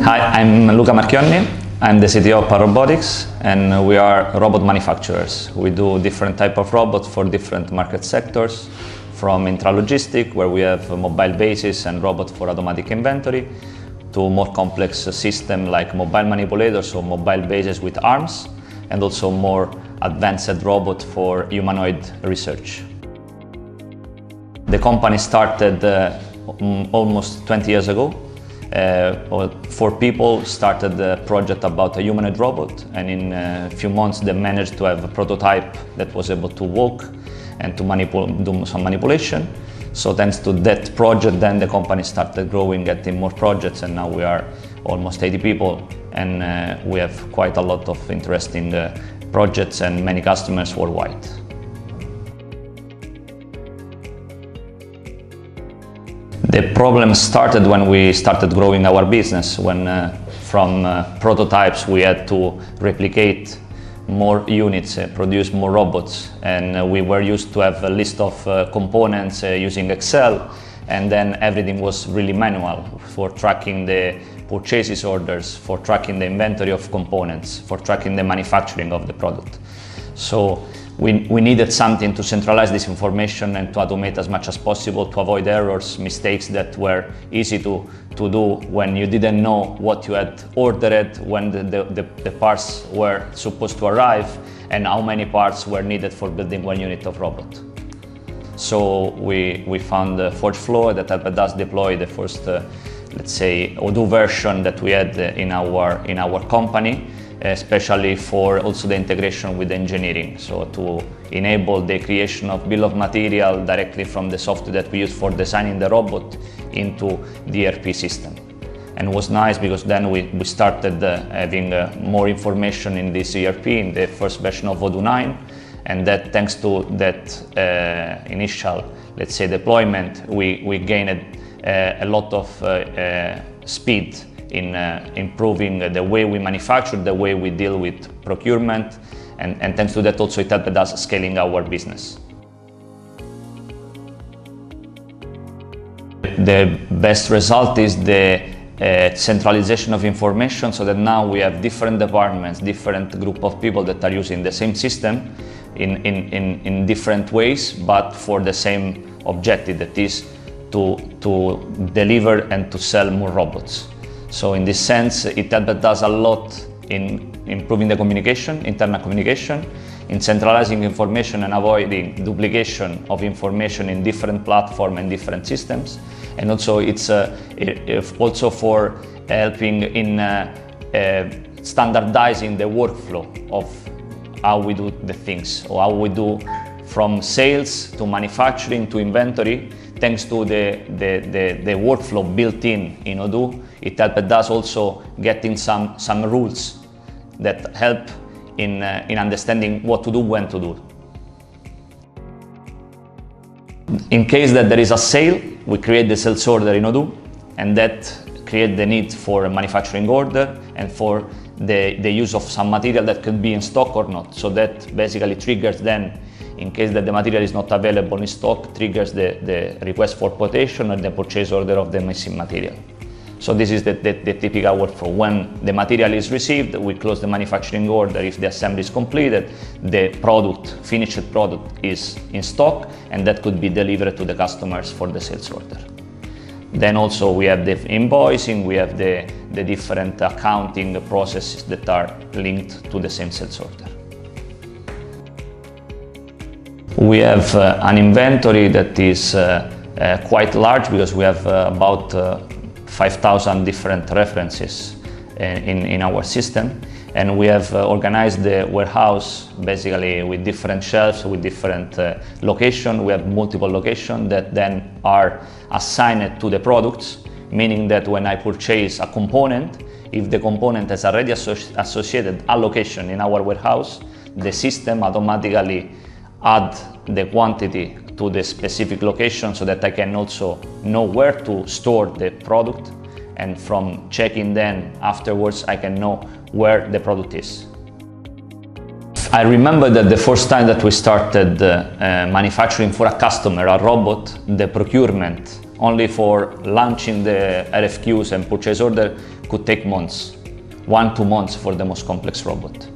Hi, I'm Luca Marchionni. I'm the CTO of Robotics, and we are robot manufacturers. We do different type of robots for different market sectors, from intralogistic, where we have mobile bases and robots for automatic inventory, to more complex system like mobile manipulators or mobile bases with arms, and also more advanced robot for humanoid research. The company started almost 20 years ago. 4 people started the project about a humanoid robot, and in a few months they managed to have a prototype that was able to walk and to do some manipulation. So thanks to that project, then the company started growing, getting more projects, and now we are almost 80 people, and we have quite a lot of interesting projects and many customers worldwide. The problem started when we started growing our business, when from prototypes we had to replicate more units, produce more robots, and we were used to have a list of components using Excel, and then everything was really manual for tracking the purchases orders, for tracking the inventory of components, for tracking the manufacturing of the product. So we needed something to centralize this information and to automate as much as possible, to avoid errors, mistakes that were easy to do when you didn't know what you had ordered, when the parts were supposed to arrive, and how many parts were needed for building one unit of robot. So we found ForgeFlow that helped us deploy the first, let's say, Odoo version that we had in our company, especially for also the integration with engineering, so to enable the creation of bill of material directly from the software that we use for designing the robot into the ERP system. And it was nice because then we started having more information in this ERP in the first version of Odoo 9, and that thanks to that initial, let's say, deployment, we gained a lot of speed in improving the way we manufacture, the way we deal with procurement, and thanks to that also it helped us scaling our business. The best result is the centralization of information, so that now we have different departments, different group of people that are using the same system in different ways, but for the same objective, that is to deliver and to sell more robots. So in this sense, it helped us a lot in improving the communication, internal communication, in centralizing information and avoiding duplication of information in different platforms and different systems. And also it's also for helping in standardizing the workflow of how we do the things, or how we do from sales to manufacturing to inventory. Thanks to the workflow built in Odoo, it helped us also getting some rules that help in understanding what to do, when to do. In case that there is a sale, we create the sales order in Odoo, and that creates the need for a manufacturing order and for the use of some material that could be in stock or not. So that basically triggers then, in case that the material is not available in stock, triggers the request for quotation or the purchase order of the missing material. So this is the typical workflow. When the material is received, we close the manufacturing order. If the assembly is completed, the finished product is in stock, and that could be delivered to the customers for the sales order. Then also we have the invoicing, we have the different accounting processes that are linked to the same sales order. We have an inventory that is quite large, because we have about 5,000 different references in our system, and we have organized the warehouse basically with different shelves, with different locations. We have multiple locations that then are assigned to the products, meaning that when I purchase a component, if the component has already associated a location in our warehouse, the system automatically add the quantity to the specific location, so that I can also know where to store the product, and from checking then afterwards I can know where the product is. I remember that the first time that we started manufacturing for a customer a robot, the procurement only for launching the RFQs and purchase order could take months, 1-2 months for the most complex robot.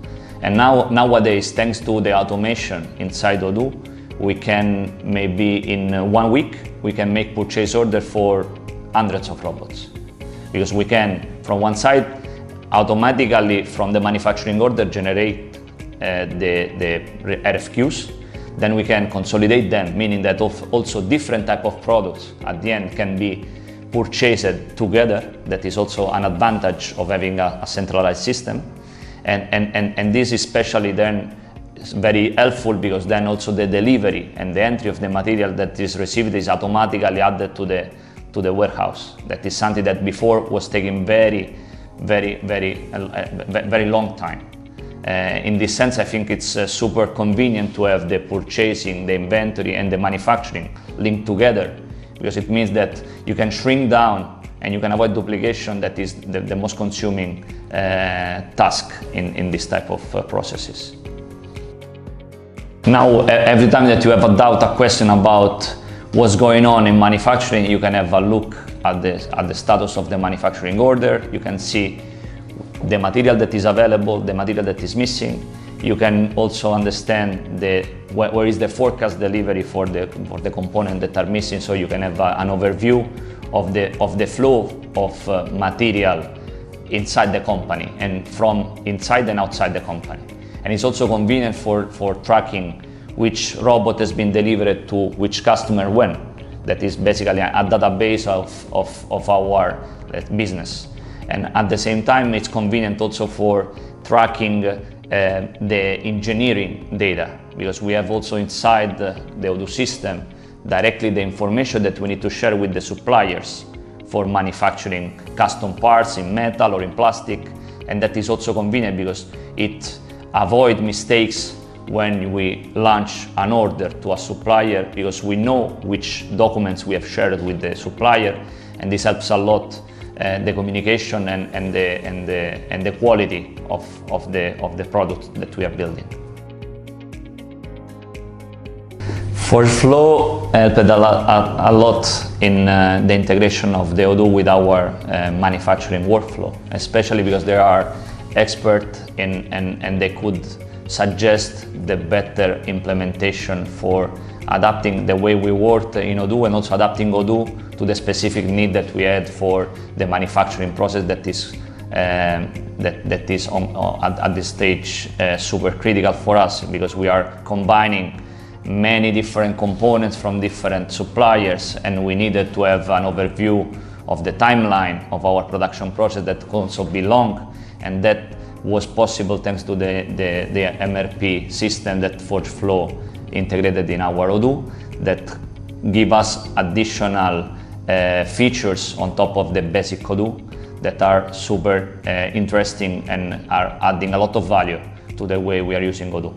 And nowadays, thanks to the automation inside Odoo, we can maybe in 1 week, we can make purchase order for hundreds of robots. Because we can, from one side, automatically from the manufacturing order generate the RFQs. Then we can consolidate them, meaning that also different type of products at the end can be purchased together. That is also an advantage of having a centralized system. And this is especially then very helpful because then also the delivery and the entry of the material that is received is automatically added to the warehouse. That is something that before was taking very long time. In this sense, I think it's super convenient to have the purchasing, the inventory, and the manufacturing linked together, because it means that you can shrink down and you can avoid duplication. That is the most consuming task in this type of processes. Now, every time that you have a doubt, a question about what's going on in manufacturing, you can have a look at the status of the manufacturing order. You can see the material that is available, the material that is missing. You can also understand where is the forecast delivery for the component that are missing, so you can have an overview of the flow of material inside the company and from inside and outside the company. And it's also convenient for tracking which robot has been delivered to which customer when. That is basically a database of our business. And at the same time, it's convenient also for tracking the engineering data, because we have also inside the Odoo system directly the information that we need to share with the suppliers for manufacturing custom parts in metal or in plastic. And that is also convenient because it avoids mistakes when we launch an order to a supplier, because we know which documents we have shared with the supplier, and this helps a lot the communication and the quality of the product that we are building. Force-Flow helped a lot in the integration of the Odoo with our manufacturing workflow, especially because they are experts and they could suggest the better implementation for adapting the way we worked in Odoo, and also adapting Odoo to the specific need that we had for the manufacturing process that is at this stage super critical for us, because we are combining many different components from different suppliers, and we needed to have an overview of the timeline of our production process that could also be long, and that was possible thanks to the MRP system that Force-Flow integrated in our Odoo, that give us additional features on top of the basic Odoo that are super interesting and are adding a lot of value to the way we are using Odoo.